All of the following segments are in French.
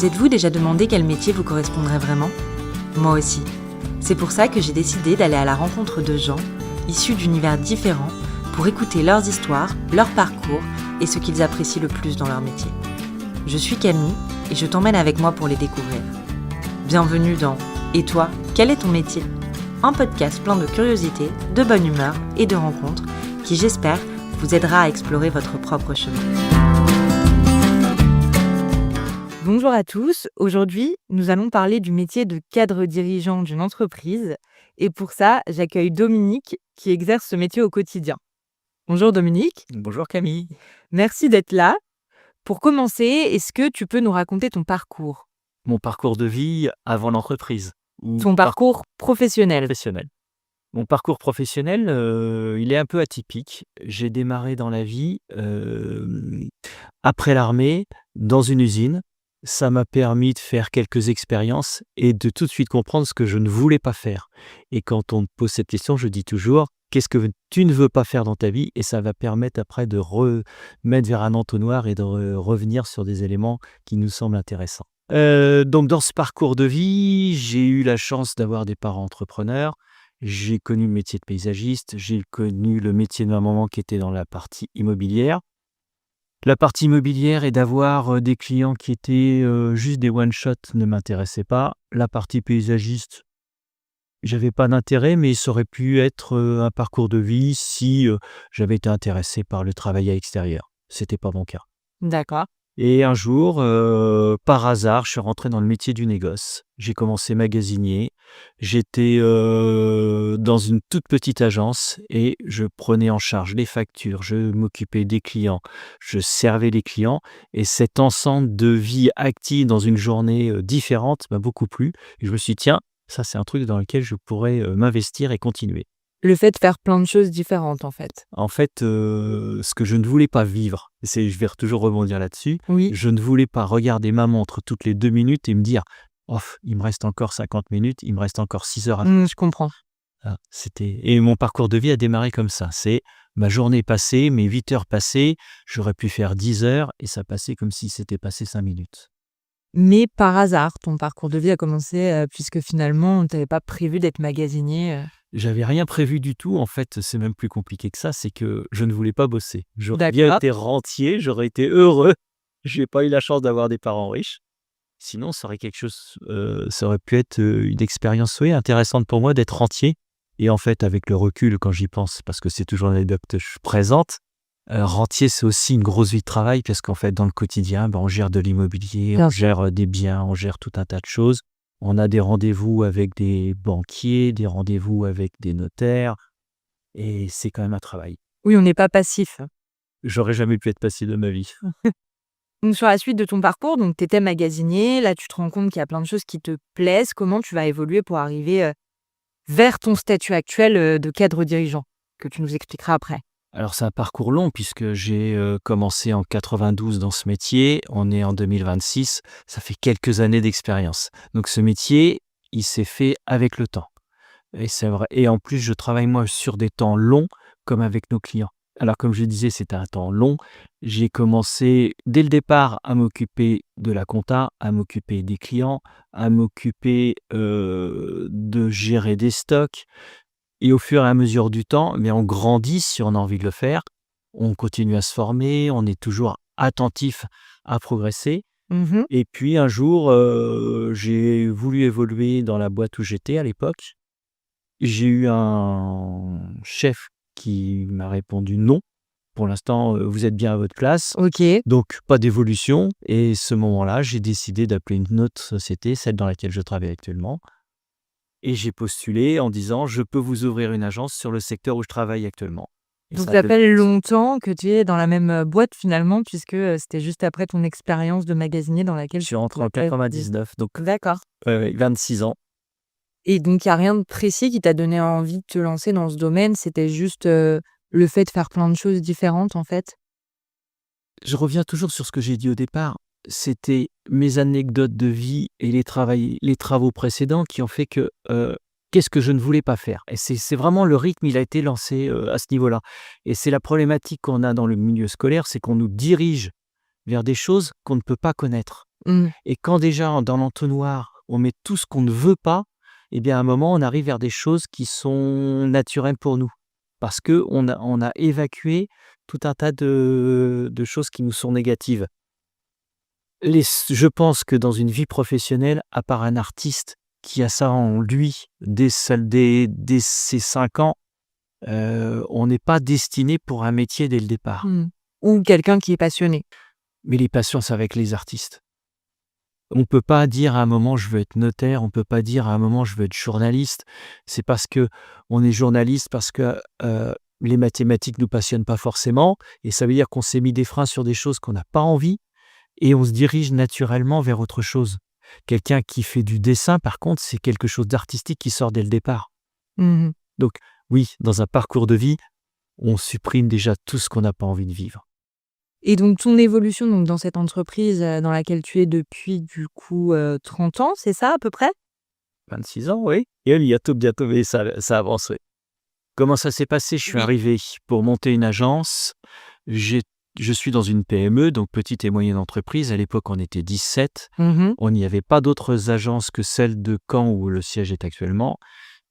Vous êtes-vous déjà demandé quel métier vous correspondrait vraiment ? Moi aussi. C'est pour ça que j'ai décidé d'aller à la rencontre de gens issus d'univers différents pour écouter leurs histoires, leurs parcours et ce qu'ils apprécient le plus dans leur métier. Je suis Camille et je t'emmène avec moi pour les découvrir. Bienvenue dans « Et toi, quel est ton métier ?» Un podcast plein de curiosité, de bonne humeur et de rencontres qui, j'espère, vous aidera à explorer votre propre chemin. Bonjour à tous, aujourd'hui nous allons parler du métier de cadre dirigeant d'une entreprise et pour ça j'accueille Dominique qui exerce ce métier au quotidien. Bonjour Dominique. Bonjour Camille. Merci d'être là. Pour commencer, est-ce que tu peux nous raconter ton parcours ? Mon parcours de vie avant l'entreprise. Ton parcours professionnel. Professionnel. Mon parcours professionnel, il est un peu atypique. J'ai démarré dans la vie après l'armée, dans une usine. Ça m'a permis de faire quelques expériences et de tout de suite comprendre ce que je ne voulais pas faire. Et quand on me pose cette question, je dis toujours « Qu'est-ce que tu ne veux pas faire dans ta vie ?» Et ça va permettre après de remettre vers un entonnoir et de revenir sur des éléments qui nous semblent intéressants. Donc dans ce parcours de vie, j'ai eu la chance d'avoir des parents entrepreneurs. J'ai connu le métier de paysagiste, j'ai connu le métier de ma maman qui était dans la partie immobilière. La partie immobilière et d'avoir des clients qui étaient juste des one-shot ne m'intéressait pas. La partie paysagiste, j'avais pas d'intérêt, mais ça aurait pu être un parcours de vie si j'avais été intéressé par le travail à l'extérieur. C'était pas mon cas. D'accord. Et un jour, par hasard, je suis rentré dans le métier du négoce. J'ai commencé magasinier. J'étais dans une toute petite agence et je prenais en charge les factures, je m'occupais des clients, je servais les clients. Et cet ensemble de vie active dans une journée différente m'a beaucoup plu. Et je me suis dit, tiens, ça c'est un truc dans lequel je pourrais m'investir et continuer. Le fait de faire plein de choses différentes en fait. En fait, ce que je ne voulais pas vivre, je vais toujours rebondir là-dessus, Oui. je ne voulais pas regarder ma montre toutes les 2 minutes et me dire « Oh, il me reste encore 50 minutes, il me reste encore 6 heures à faire. » Je comprends. Et mon parcours de vie a démarré comme ça. C'est ma journée passée, mes 8 heures passées, j'aurais pu faire 10 heures et ça passait comme si c'était passé 5 minutes. Mais par hasard, ton parcours de vie a commencé puisque finalement, tu n'avais pas prévu d'être magasinier. J'avais rien prévu du tout. En fait, c'est même plus compliqué que ça. C'est que je ne voulais pas bosser. J'aurais D'accord. bien été rentier, j'aurais été heureux. Je n'ai pas eu la chance d'avoir des parents riches. Sinon, ça aurait pu être une expérience intéressante pour moi d'être rentier. Et en fait, avec le recul, quand j'y pense, parce que c'est toujours l'anecdote que je présente, rentier, c'est aussi une grosse vie de travail parce qu'en fait, dans le quotidien, on gère de l'immobilier, Bien on sûr. gère des biens, on gère tout un tas de choses. On a des rendez-vous avec des banquiers, des rendez-vous avec des notaires, et c'est quand même un travail. Oui, on n'est pas passif. J'aurais jamais pu être passif de ma vie. Donc sur la suite de ton parcours, donc tu étais magasinier, là tu te rends compte qu'il y a plein de choses qui te plaisent. Comment tu vas évoluer pour arriver vers ton statut actuel de cadre dirigeant, que tu nous expliqueras après. Alors c'est un parcours long puisque j'ai commencé en 92 dans ce métier, on est en 2026, ça fait quelques années d'expérience. Donc ce métier, il s'est fait avec le temps. Et c'est vrai. Et en plus, je travaille moi sur des temps longs comme avec nos clients. Alors comme je disais, c'était un temps long. J'ai commencé dès le départ à m'occuper de la compta, à m'occuper des clients, à m'occuper de gérer des stocks. Et au fur et à mesure du temps, mais on grandit si on a envie de le faire. On continue à se former, on est toujours attentif à progresser. Et puis un jour, j'ai voulu évoluer dans la boîte où j'étais à l'époque. J'ai eu un chef qui m'a répondu non. Pour l'instant, vous êtes bien à votre place. Ok. Donc, pas d'évolution. Et ce moment-là, j'ai décidé d'appeler une autre société, celle dans laquelle je travaille actuellement. Et j'ai postulé en disant « Je peux vous ouvrir une agence sur le secteur où je travaille actuellement. » Et Donc ça ça fait fait longtemps que tu es dans la même boîte finalement, puisque c'était juste après ton expérience de magasinier dans laquelle Je suis rentré en 99, donc D'accord. 26 ans. Et donc il n'y a rien de précis qui t'a donné envie de te lancer dans ce domaine, c'était juste le fait de faire plein de choses différentes en fait. Je reviens toujours sur ce que j'ai dit au départ. C'était mes anecdotes de vie et les travaux précédents qui ont fait que qu'est-ce que je ne voulais pas faire. Et c'est vraiment le rythme, il a été lancé à ce niveau-là. Et c'est la problématique qu'on a dans le milieu scolaire, c'est qu'on nous dirige vers des choses qu'on ne peut pas connaître. Mmh. Et quand déjà dans l'entonnoir, on met tout ce qu'on ne veut pas, eh bien à un moment, on arrive vers des choses qui sont naturelles pour nous. Parce qu'on a évacué tout un tas de choses qui nous sont négatives. Je pense que dans une vie professionnelle, à part un artiste qui a ça en lui dès ses 5 ans, on n'est pas destiné pour un métier dès le départ. Mmh. Ou quelqu'un qui est passionné. Mais les passions, c'est avec les artistes. On peut pas dire à un moment: «Je veux être notaire», on peut pas dire à un moment: «Je veux être journaliste». C'est parce qu'on est journaliste, parce que, les mathématiques nous passionnent pas forcément et ça veut dire qu'on s'est mis des freins sur des choses qu'on n'a pas envie et on se dirige naturellement vers autre chose. Quelqu'un qui fait du dessin, par contre, c'est quelque chose d'artistique qui sort dès le départ. Mmh. Donc oui, dans un parcours de vie, on supprime déjà tout ce qu'on n'a pas envie de vivre. Et donc ton évolution donc dans cette entreprise, dans laquelle tu es depuis du coup, 30 ans, c'est ça à peu près? 26 ans, oui, et bientôt, mais ça avance, oui. Comment ça s'est passé? Je suis Oui. arrivé pour monter une agence. J'ai je suis dans une PME, donc petite et moyenne entreprise. À l'époque, on était 17. Mmh. On n'y avait pas d'autres agences que celle de Caen où le siège est actuellement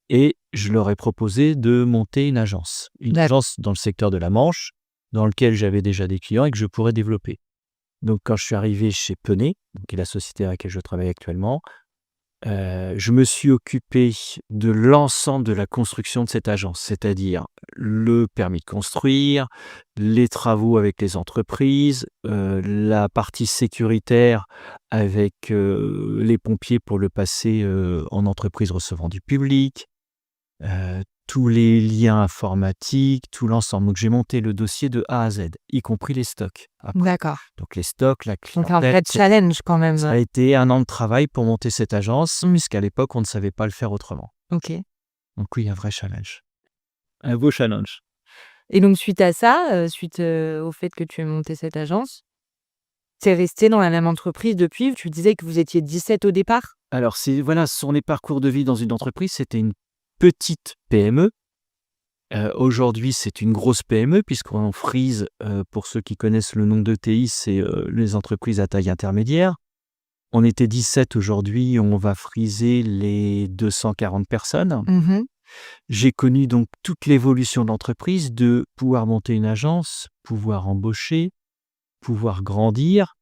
et je leur ai proposé de monter une agence. Une D'accord. agence dans le secteur de la Manche, dans lequel j'avais déjà des clients et que je pourrais développer. Donc quand je suis arrivé chez Peney, qui est la société à laquelle je travaille actuellement, je me suis occupé de l'ensemble de la construction de cette agence, c'est-à-dire le permis de construire, les travaux avec les entreprises, la partie sécuritaire avec, les pompiers pour le passer, en entreprise recevant du public, tous les liens informatiques, tout l'ensemble. Donc j'ai monté le dossier de A à Z, y compris les stocks après. D'accord. Donc les stocks, la Donc un clientèle, vrai challenge quand même. ça a été 1 an de travail pour monter cette agence, Mmh. puisqu'à l'époque, on ne savait pas le faire autrement. OK. Donc oui, un vrai challenge. Un beau challenge. Et donc suite à ça, suite, au fait que tu aies monté cette agence, tu es resté dans la même entreprise depuis? Tu disais que vous étiez 17 au départ? Alors voilà, ce sont les parcours de vie dans une entreprise. C'était une petite PME. Aujourd'hui, c'est une grosse PME puisqu'on frise, pour ceux qui connaissent le nom d'ETI, c'est, les entreprises à taille intermédiaire. On était 17, aujourd'hui, on va friser les 240 personnes. Mmh. J'ai connu donc toute l'évolution de l'entreprise, de pouvoir monter une agence, pouvoir embaucher, pouvoir grandir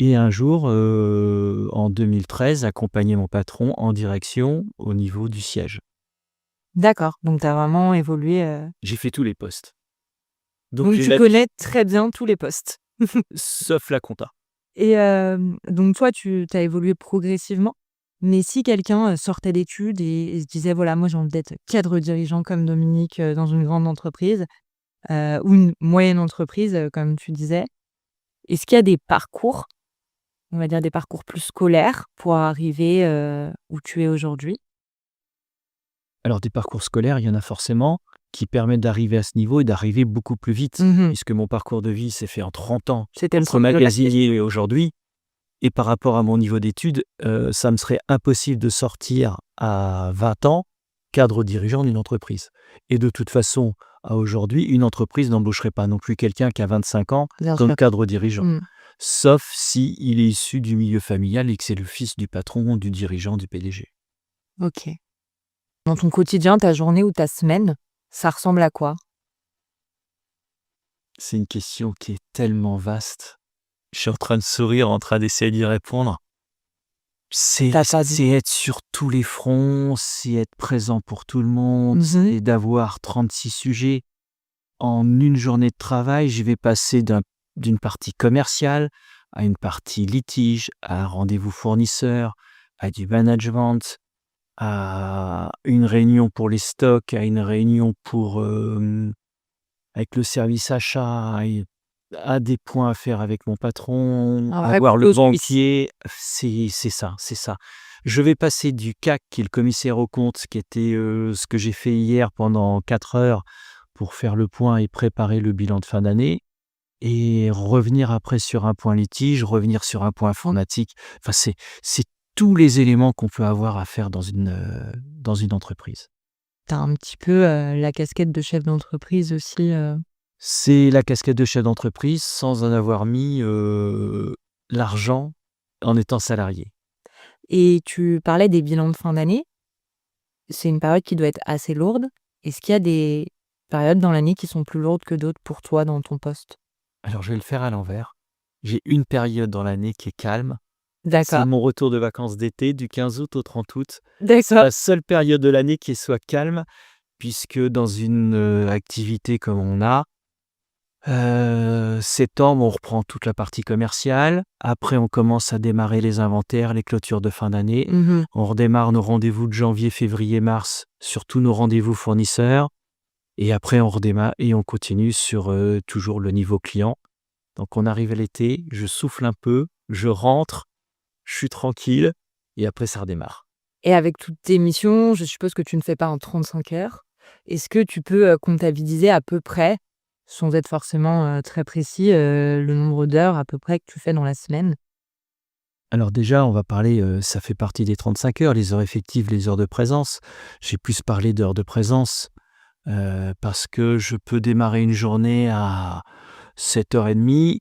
et un jour, en 2013, accompagner mon patron en direction au niveau du siège. D'accord, donc tu as vraiment évolué, J'ai fait tous les postes. Donc donc j'ai tu l'habitude, connais très bien tous les postes. sauf la compta. Et donc toi, tu as évolué progressivement, mais si quelqu'un, sortait d'études et se disait: «Voilà, moi j'ai envie d'être cadre dirigeant comme Dominique, dans une grande entreprise», ou une moyenne entreprise, comme tu disais, est-ce qu'il y a des parcours, on va dire des parcours plus scolaires pour arriver, où tu es aujourd'hui? Alors des parcours scolaires, il y en a forcément qui permettent d'arriver à ce niveau et d'arriver beaucoup plus vite, Mmh. puisque mon parcours de vie s'est fait en 30 ans C'était le entre sens de la question. magasinier et aujourd'hui. Et par rapport à mon niveau d'études, ça me serait impossible de sortir à 20 ans cadre dirigeant d'une entreprise. Et de toute façon, à aujourd'hui, une entreprise n'embaucherait pas non plus quelqu'un qui a 25 ans Bien comme sûr. cadre dirigeant. Mmh. Sauf si il est issu du milieu familial et que c'est le fils du patron, du dirigeant, du PDG. OK. Dans ton quotidien, ta journée ou ta semaine, ça ressemble à quoi? C'est une question qui est tellement vaste. Je suis en train de sourire, en train d'essayer d'y répondre. C'est Tu pas dit. c'est être sur tous les fronts, c'est être présent pour tout le monde, Mmh. c'est d'avoir 36 sujets. En une journée de travail, je vais passer d'une partie commerciale à une partie litige, à un rendez-vous fournisseur, à du management, à une réunion pour les stocks, à une réunion pour, avec le service achat, et à des points à faire avec mon patron, Un à vrai voir le couteau suisse. banquier. C'est ça, c'est ça. Je vais passer du CAC, qui est le commissaire aux comptes, qui était, ce que j'ai fait hier pendant 4 heures pour faire le point et préparer le bilan de fin d'année et revenir après sur un point litige, revenir sur un point informatique. Enfin, c'est tous les éléments qu'on peut avoir à faire dans une entreprise. Tu as un petit peu, la casquette de chef d'entreprise aussi, C'est la casquette de chef d'entreprise sans en avoir mis, l'argent en étant salarié. Et tu parlais des bilans de fin d'année. C'est une période qui doit être assez lourde. Est-ce qu'il y a des périodes dans l'année qui sont plus lourdes que d'autres pour toi dans ton poste? Alors je vais le faire à l'envers. J'ai une période dans l'année qui est calme. C'est D'accord, mon retour de vacances d'été du 15 août au 30 août. C'est d'accord. la seule période de l'année qui soit calme, puisque dans une, activité comme on a, septembre, on reprend toute la partie commerciale. Après, on commence à démarrer les inventaires, les clôtures de fin d'année. Mmh. On redémarre nos rendez-vous de janvier, février, mars sur tous nos rendez-vous fournisseurs et après on redémarre et on continue sur, toujours le niveau client. Donc on arrive à l'été, je souffle un peu, je rentre, je suis tranquille et après ça redémarre. Et avec toutes tes missions, je suppose que tu ne fais pas en 35 heures. Est-ce que tu peux, comptabiliser à peu près, sans être forcément, très précis, le nombre d'heures à peu près que tu fais dans la semaine? Alors déjà, on va parler, ça fait partie des 35 heures, les heures effectives, les heures de présence. J'ai plus parlé d'heures de présence, parce que je peux démarrer une journée à 7h30,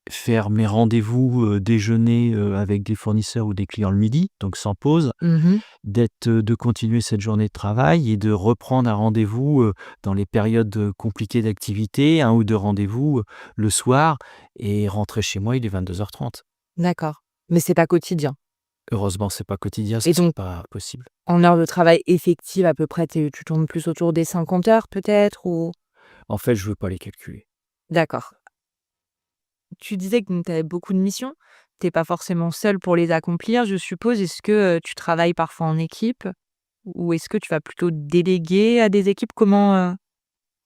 faire mes rendez-vous, déjeuner, avec des fournisseurs ou des clients le midi, donc sans pause, Mmh. de continuer cette journée de travail et de reprendre un rendez-vous, dans les périodes, compliquées d'activité, 1 ou 2 rendez-vous, le soir et rentrer chez moi, il est 22h30. D'accord. Mais c'est pas quotidien? Heureusement, c'est pas quotidien, ce Et serait donc pas possible. en heures de travail effectives à peu près, tu tournes plus autour des 50 heures peut-être ou? En fait, je veux pas les calculer. D'accord. Tu disais que tu avais beaucoup de missions. Tu es pas forcément seul pour les accomplir, je suppose. Est-ce que, tu travailles parfois en équipe? Ou est-ce que tu vas plutôt déléguer à des équipes? Comment,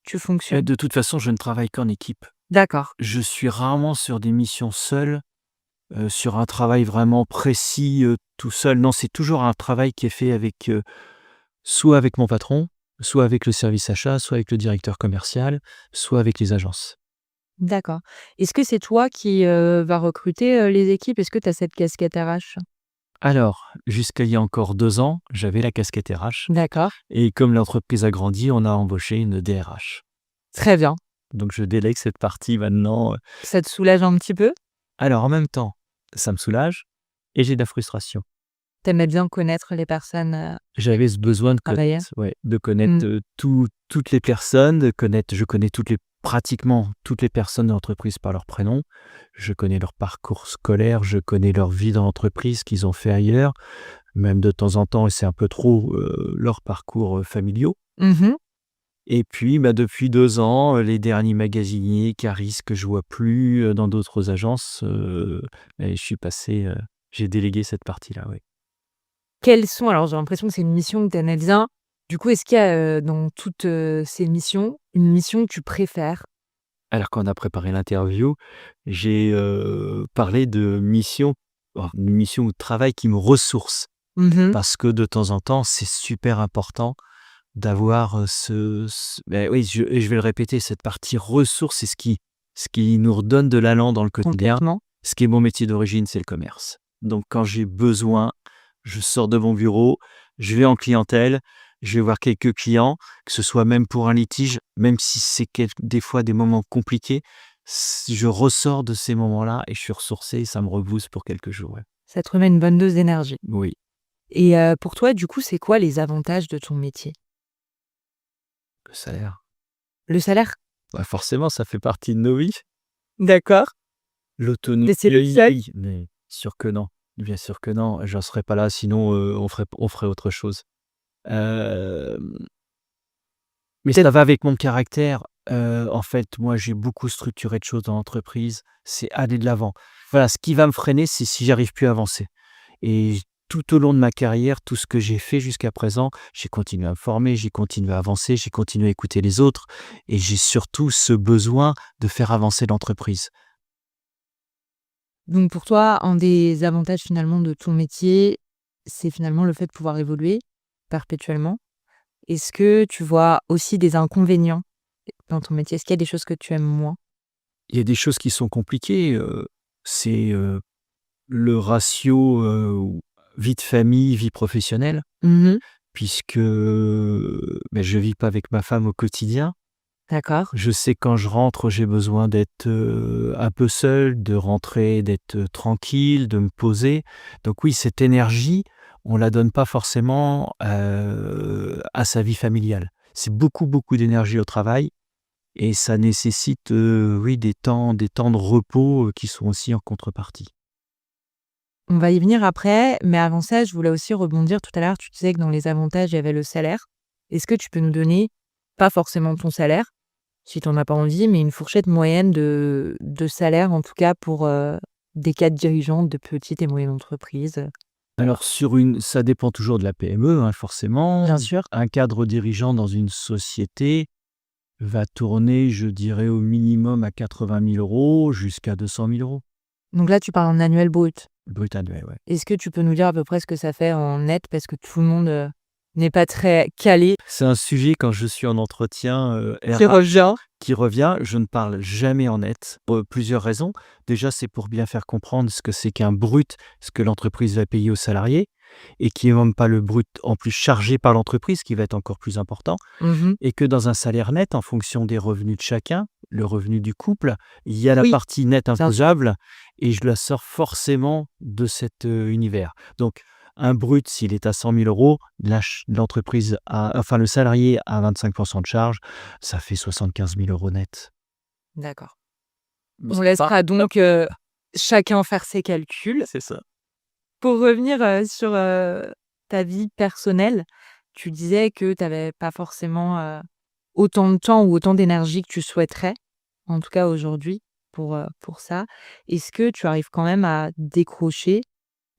tu fonctionnes? De toute façon, je ne travaille qu'en équipe. D'accord. Je suis rarement sur des missions seul, sur un travail vraiment précis, tout seul. Non, c'est toujours un travail qui est fait avec, soit avec mon patron, soit avec le service achat, soit avec le directeur commercial, soit avec les agences. D'accord. Est-ce que c'est toi qui, vas recruter, les équipes? Est-ce que tu as cette casquette RH? Alors, jusqu'à il y a encore 2 ans, j'avais la casquette RH D'accord. et comme l'entreprise a grandi, on a embauché une DRH. Très bien. Donc je délègue cette partie maintenant. Ça te soulage un petit peu? Alors en même temps, ça me soulage et j'ai de la frustration. Tu aimais bien connaître les personnes, J'avais ce besoin de travaillait? connaître, ouais, de connaître, Mmh. toutes les personnes, je connais pratiquement toutes les personnes de l'entreprise par leur prénom. Je connais leur parcours scolaire, je connais leur vie dans l'entreprise, ce qu'ils ont fait ailleurs, même de temps en temps, et c'est un peu trop, leurs parcours, familiaux. Mmh. Et puis, bah, depuis 2 ans, les derniers magasiniers, caristes que je vois plus, dans d'autres agences, et je suis passé, j'ai délégué cette partie-là, oui. Quelles sont alors j'ai l'impression que c'est une mission que tu aimes bien. Du coup, est-ce qu'il y a, dans toutes, ces missions, une mission que tu préfères? Alors quand on a préparé l'interview, j'ai, parlé de mission, une mission ou de travail qui me ressource. Mmh. Parce que de temps en temps, c'est super important d'avoir, oui, je vais le répéter, cette partie ressources, c'est ce qui nous redonne de l'allant dans le quotidien. Complètement. Ce qui est mon métier d'origine, c'est le commerce. Donc quand j'ai besoin, je sors de mon bureau, je vais en clientèle, je vais voir quelques clients, que ce soit même pour un litige, même si c'est des fois des moments compliqués, je ressors de ces moments-là et je suis ressourcé et ça me rebooste pour quelques jours, ouais. Ça te remet une bonne dose d'énergie. Oui, Et pour toi, du coup, c'est quoi les avantages de ton métier? le salaire. Le salaire? Bah, forcément, ça fait partie de nos vies. D'accord. L'autonomie, Mais c'est le seul? oui, mais sûr que non. Bien sûr que non, j'en serais pas là sinon, on ferait autre chose. Hem, mais ça va avec mon caractère. En fait, moi, j'ai beaucoup structuré de choses dans l'entreprise, c'est aller de l'avant. Voilà, ce qui va me freiner, c'est si j'arrive plus à avancer et tout au long de ma carrière, tout ce que j'ai fait jusqu'à présent, j'ai continué à me former, j'ai continué à avancer, j'ai continué à écouter les autres et j'ai surtout ce besoin de faire avancer l'entreprise. Donc pour toi, un des avantages finalement de ton métier, c'est finalement le fait de pouvoir évoluer perpétuellement. Est-ce que tu vois aussi des inconvénients dans ton métier? Est-ce qu'il y a des choses que tu aimes moins? Il y a des choses qui sont compliquées, c'est, le ratio, vie de famille, vie professionnelle, Mmh. puisque, je vis pas avec ma femme au quotidien. D'accord. Je sais quand je rentre, j'ai besoin d'être, un peu seul, de rentrer, d'être, tranquille, de me poser. Donc oui, cette énergie, on la donne pas forcément, à sa vie familiale. C'est beaucoup, beaucoup d'énergie au travail et ça nécessite, oui, des temps de repos, qui sont aussi en contrepartie. On va y venir après, mais avant ça, je voulais aussi rebondir. Tout à l'heure, tu disais que dans les avantages, il y avait le salaire. Est-ce que tu peux nous donner, pas forcément ton salaire, si tu en as pas envie, mais une fourchette moyenne de salaire, en tout cas pour, des cadres dirigeants de petites et moyennes entreprises? Alors ça dépend toujours de la PME, hein, forcément. Bien sûr. Un cadre dirigeant dans une société va tourner, je dirais, au minimum à 80 000 € jusqu'à 200 000 €. Donc là, tu parles en annuel brut. Brut annuel, ouais. Est-ce que tu peux nous dire à peu près ce que ça fait en net? Parce que tout le monde, n'est pas très calé. C'est un sujet quand je suis en entretien, Qui RH revient. qui revient, je ne parle jamais en net pour plusieurs raisons. Déjà, c'est pour bien faire comprendre ce que c'est qu'un brut, ce que l'entreprise va payer aux salariés et qui est même pas le brut en plus chargé par l'entreprise qui va être encore plus important. Mmh. Et que dans un salaire net, en fonction des revenus de chacun, le revenu du couple, il y a la Oui, partie nette bien sûr. imposable et je la sors forcément de cet, univers. Donc un brut, s'il est à 100 000 €, l'entreprise a enfin le salarié a 25 de charge, ça fait 75 000 € net. D'accord. Mais On c'est pas laissera donc, chacun faire ses calculs. c'est ça. Pour revenir, sur, ta vie personnelle, tu disais que tu avais pas forcément, autant de temps ou autant d'énergie que tu souhaiterais, en tout cas aujourd'hui, pour ça. Est-ce que tu arrives quand même à décrocher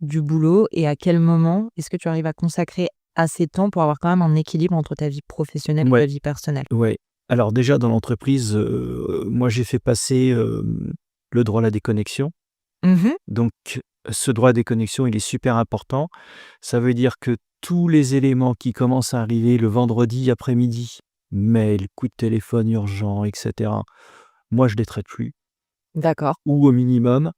du boulot et à quel moment est-ce que tu arrives à consacrer assez de temps pour avoir quand même un équilibre entre ta vie professionnelle et ta Ouais, vie personnelle? ouais. Alors déjà dans l'entreprise, moi j'ai fait passer, le droit à la déconnexion. Mmh. Donc, ce droit à déconnexion, il est super important. Ça veut dire que tous les éléments qui commencent à arriver le vendredi après-midi, mail, coup de téléphone urgent, et cetera, moi je les traite plus D'accord. ou au minimum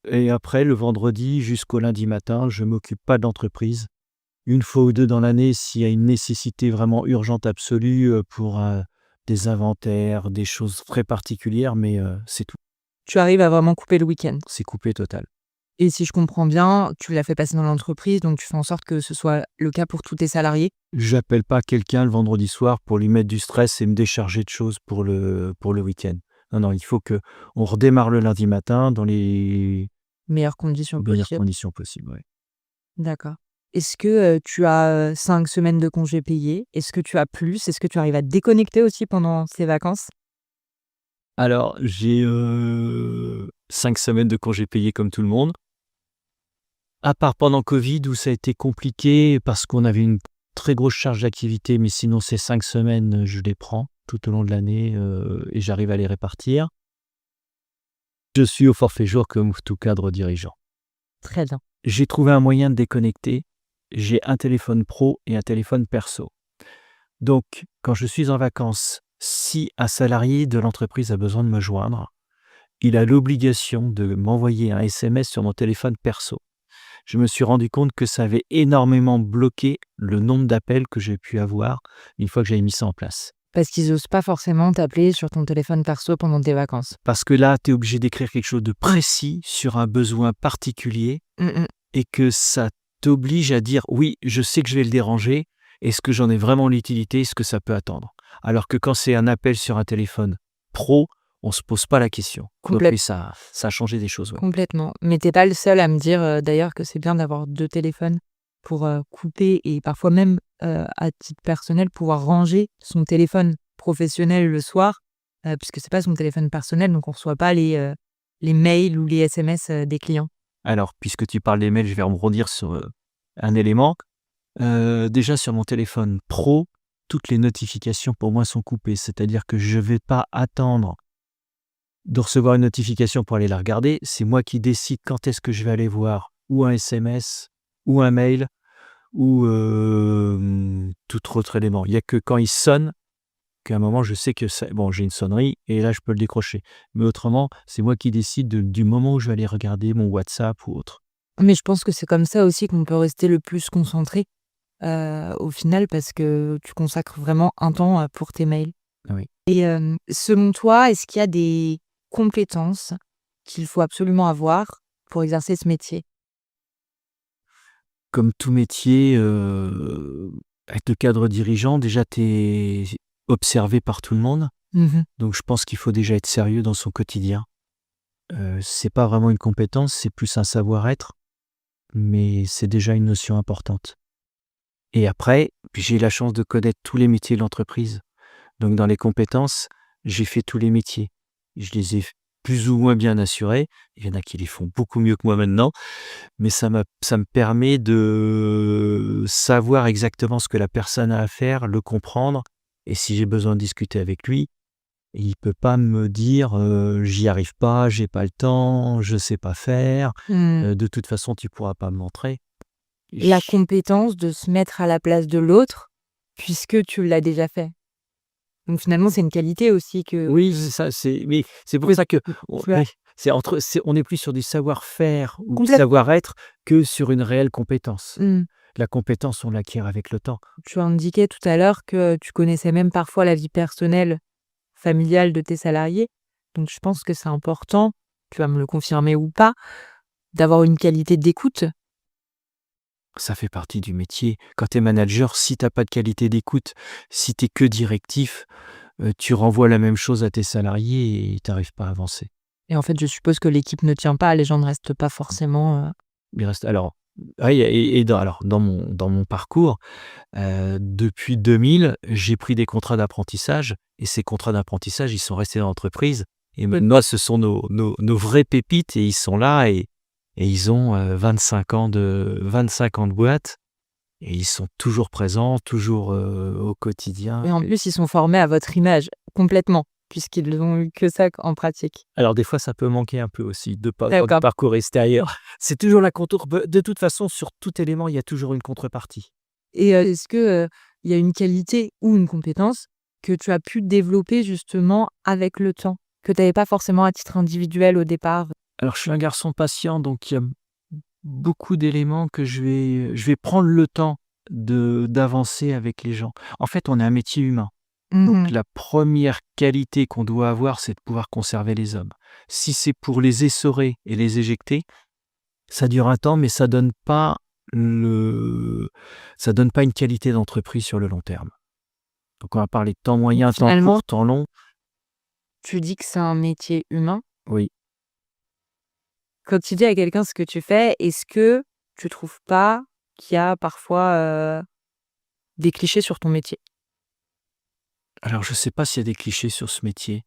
et après le vendredi jusqu'au lundi matin, je m'occupe pas de l'entreprise. Une fois ou 2 dans l'année, s'il y a une nécessité vraiment urgente absolue, pour, des inventaires, des choses très particulières, mais, c'est tout. Tu arrives à vraiment couper le week-end? C'est coupé total. Et si je comprends bien, tu l'as fait passer dans l'entreprise, donc tu fais en sorte que ce soit le cas pour tous tes salariés? J'appelle pas quelqu'un le vendredi soir pour lui mettre du stress et me décharger de choses pour le week-end. Non, non, il faut que on redémarre le lundi matin dans les Meilleures conditions meilleures possibles. conditions possibles, ouais. D'accord. Est-ce que, tu as, 5 semaines de congés payés? Est-ce que tu as plus? Est-ce que tu arrives à te déconnecter aussi pendant ces vacances? Alors j'ai, 5 semaines de congés payés comme tout le monde, à part pendant covid où ça a été compliqué parce qu'on avait une très grosse charge d'activité, mais sinon ces 5 semaines, je les prends tout au long de l'année, et j'arrive à les répartir. Je suis au forfait jour comme tout cadre dirigeant. Très bien. J'ai trouvé un moyen de déconnecter. J'ai un téléphone pro et un téléphone perso. Donc, quand je suis en vacances, si un salarié de l'entreprise a besoin de me joindre, il a l'obligation de m'envoyer un SMS sur mon téléphone perso. Je me suis rendu compte que ça avait énormément bloqué le nombre d'appels que j'ai pu avoir une fois que j'avais mis ça en place. Parce qu'ils osent pas forcément t'appeler sur ton téléphone perso pendant tes vacances. Parce que là, tu es obligé d'écrire quelque chose de précis sur un besoin particulier Mmh mh. et que ça t'oblige à dire: «Oui, je sais que je vais le déranger. Est-ce que j'en ai vraiment l'utilité? Est-ce que ça peut attendre?» Alors que quand c'est un appel sur un téléphone pro, on se pose pas la question. Donc Complèt oui, ça a changé des choses, ouais. Complètement. Mais tu pas le seul à me dire, d'ailleurs que c'est bien d'avoir 2 téléphones pour, couper et parfois même, à titre personnel, pouvoir ranger son téléphone professionnel le soir, puisque c'est pas son téléphone personnel, donc on reçoit pas les mails ou les SMS, des clients. Alors, puisque tu parles des mails, je vais rebondir sur, un élément. Déjà sur mon téléphone pro, toutes les notifications pour moi sont coupées. C'est-à-dire que je vais pas attendre de recevoir une notification pour aller la regarder. C'est moi qui décide quand est-ce que je vais aller voir ou un SMS ou un mail ou, tout autre élément. Il y a que quand il sonne qu'à un moment je sais que c'est bon, j'ai une sonnerie et là je peux le décrocher. Mais autrement, c'est moi qui décide du moment où je vais aller regarder mon WhatsApp ou autre. Mais je pense que c'est comme ça aussi qu'on peut rester le plus concentré, au final parce que tu consacres vraiment un temps, pour tes mails. Oui. Et selon toi, est-ce qu'il y a des compétences qu'il faut absolument avoir pour exercer ce métier? Comme tout métier, être cadre dirigeant, déjà tu es observé par tout le monde, Mmh. donc je pense qu'il faut déjà être sérieux dans son quotidien. C'est pas vraiment une compétence, c'est plus un savoir-être, mais c'est déjà une notion importante. Et après, j'ai la chance de connaître tous les métiers de l'entreprise. Donc dans les compétences, j'ai fait tous les métiers. Je les ai plus ou moins bien assurés. Il y en a qui les font beaucoup mieux que moi maintenant, mais ça me permet de savoir exactement ce que la personne a à faire, le comprendre, et si j'ai besoin de discuter avec lui, il peut pas me dire, «J'y arrive pas, j'ai pas le temps, je sais pas faire, Mmh. de toute façon tu pourras pas me montrer». La J compétence de se mettre à la place de l'autre, puisque tu l'as déjà fait. Donc finalement, c'est une qualité aussi Oui, c'est ça, c'est pour que ça que tu as on est plus sur du savoir-faire ou du complètement. savoir-être que sur une réelle compétence. Mmh. La compétence, on l'acquiert avec le temps. Tu indiquais tout à l'heure que tu connaissais même parfois la vie personnelle, familiale de tes salariés. Donc je pense que c'est important, tu vas me le confirmer ou pas, d'avoir une qualité d'écoute. Ça fait partie du métier. Quand tu es manager, si tu as pas de qualité d'écoute, si tu es que directif, tu renvoies la même chose à tes salariés et tu arrives pas à avancer. Et en fait, je suppose que l'équipe ne tient pas, les gens ne restent pas forcément, Il reste alors oui et dans mon parcours, depuis 2000, j'ai pris des contrats d'apprentissage et ces contrats d'apprentissage, ils sont restés dans l'entreprise et maintenant ce sont nos vraies pépites et ils sont là et ils ont, 25 ans de boîte et ils sont toujours présents, toujours, au quotidien et en et plus, ils sont formés à votre image, complètement, puisqu'ils n'ont eu que ça en pratique. alors des fois ça peut manquer un peu aussi de pas avoir du D'accord. parcours extérieur. C'est toujours la contourbe de toute façon sur tout élément, il y a toujours une contrepartie. Et est-ce que, il y a une qualité ou une compétence que tu as pu développer justement avec le temps, que tu avais pas forcément à titre individuel au départ? Alors je suis un garçon patient donc il y a beaucoup d'éléments que je vais prendre le temps de d'avancer avec les gens. En fait, on est un métier humain, donc Mmh. la première qualité qu'on doit avoir, c'est de pouvoir conserver les hommes. Si c'est pour les essorer et les éjecter, ça dure un temps, mais le ça donne pas une qualité d'entreprise sur le long terme. Donc on va parler de temps Donc moyen, temps finalement, court, temps long. tu dis que c'est un métier humain. Oui. Quand tu dis à quelqu'un ce que tu fais, est-ce que tu trouves pas qu'il y a parfois, des clichés sur ton métier? Alors je sais pas s'il y a des clichés sur ce métier.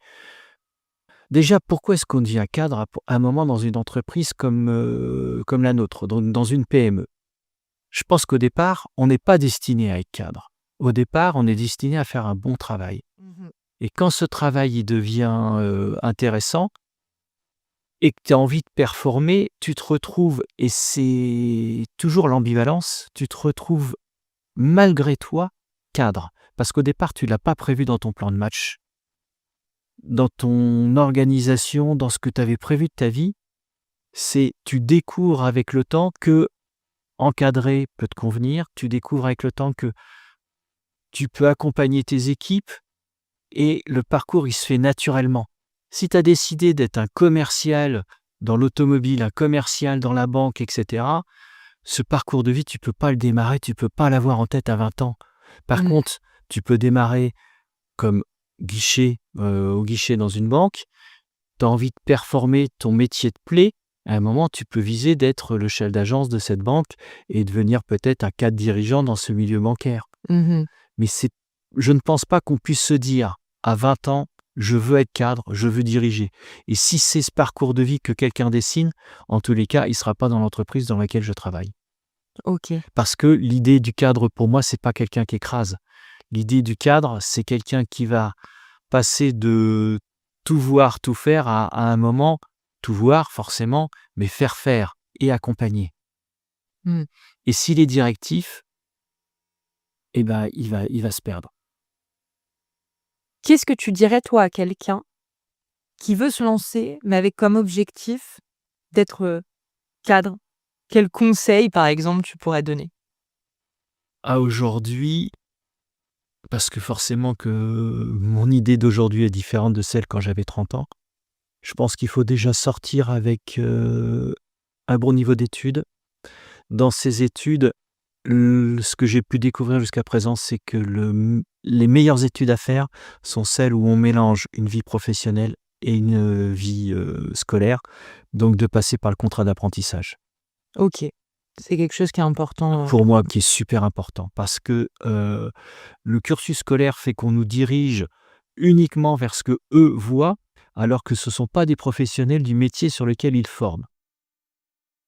Déjà, pourquoi est-ce qu'on devient cadre à un moment dans une entreprise comme la nôtre, dans une PME? Je pense qu'au départ, on n'est pas destiné à être cadre. Au départ, on est destiné à faire un bon travail. Mmh. Et quand ce travail il devient intéressant et que tu as envie de performer, tu te retrouves, et c'est toujours l'ambivalence, tu te retrouves malgré toi cadre. Parce qu'au départ, tu ne l'as pas prévu dans ton plan de match, dans ton organisation, dans ce que tu avais prévu de ta vie. Tu découvres avec le temps que encadrer peut te convenir, tu découvres avec le temps que tu peux accompagner tes équipes et le parcours, il se fait naturellement. Si tu as décidé d'être un commercial dans l'automobile, un commercial dans la banque, etc., ce parcours de vie, tu peux pas le démarrer, tu peux pas l'avoir en tête à 20 ans. Par Mmh. contre, tu peux démarrer comme guichet, au guichet dans une banque. Tu as envie de performer, ton métier te plaît, à un moment, tu peux viser d'être le chef d'agence de cette banque et devenir peut-être un cadre dirigeant dans ce milieu bancaire. Mmh. Mais je ne pense pas qu'on puisse se dire à 20 ans, je veux être cadre, je veux diriger. Et si c'est ce parcours de vie que quelqu'un dessine, en tous les cas, il ne sera pas dans l'entreprise dans laquelle je travaille. OK. Parce que l'idée du cadre, pour moi, c'est pas quelqu'un qui écrase. L'idée du cadre, c'est quelqu'un qui va passer de tout voir, tout faire à un moment, tout voir forcément, mais faire et accompagner. Mmh. Et s'il est directif, eh ben, il va se perdre. Qu'est-ce que tu dirais toi à quelqu'un qui veut se lancer, mais avec comme objectif d'être, cadre? Quel conseil, par exemple, tu pourrais donner? À aujourd'hui, parce que forcément que mon idée d'aujourd'hui est différente de celle quand j'avais 30 ans. Je pense qu'il faut déjà sortir avec, un bon niveau d'études. Dans ces études, ce que j'ai pu découvrir jusqu'à présent, c'est que les meilleures études à faire sont celles où on mélange une vie professionnelle et une vie, scolaire, donc de passer par le contrat d'apprentissage. OK. C'est quelque chose qui est important. Pour moi, qui est super important parce que, le cursus scolaire fait qu'on nous dirige uniquement vers ce qu'eux voient, alors que ce ne sont pas des professionnels du métier sur lequel ils forment.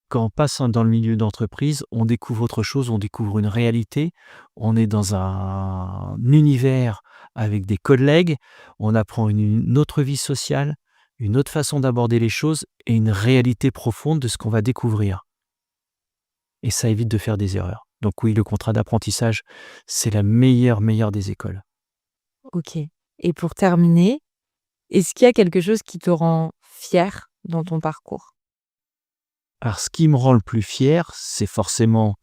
Quand on passe dans le milieu d'entreprise, on découvre autre chose, on découvre une réalité, on est dans un univers avec des collègues, on apprend une autre vie sociale, une autre façon d'aborder les choses et une réalité profonde de ce qu'on va découvrir. Et ça évite de faire des erreurs. Donc oui, le contrat d'apprentissage, c'est la meilleure des écoles. OK. Et pour terminer, est-ce qu'il y a quelque chose qui te rend fier dans ton parcours? Alors ce qui me rend le plus fier, c'est forcément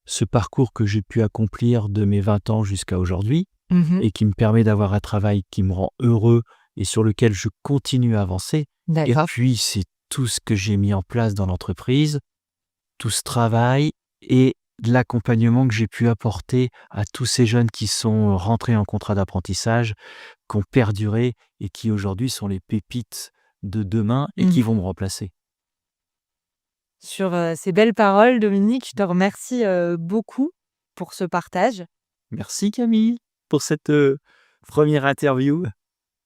ce parcours que j'ai pu accomplir de mes 20 ans jusqu'à aujourd'hui Mmh. et qui me permet d'avoir un travail qui me rend heureux et sur lequel je continue à avancer. Et D'accord. puis c'est tout ce que j'ai mis en place dans l'entreprise, tout ce travail et l'accompagnement que j'ai pu apporter à tous ces jeunes qui sont rentrés en contrat d'apprentissage, qui ont perduré et qui aujourd'hui sont les pépites de demain et qui Mmh. vont me remplacer. Sur, ces belles paroles, Dominique, je te remercie, beaucoup pour ce partage. Merci Camille pour cette première interview.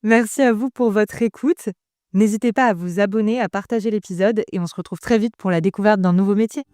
Merci à vous pour votre écoute. N'hésitez pas à vous abonner, à partager l'épisode et on se retrouve très vite pour la découverte d'un nouveau métier.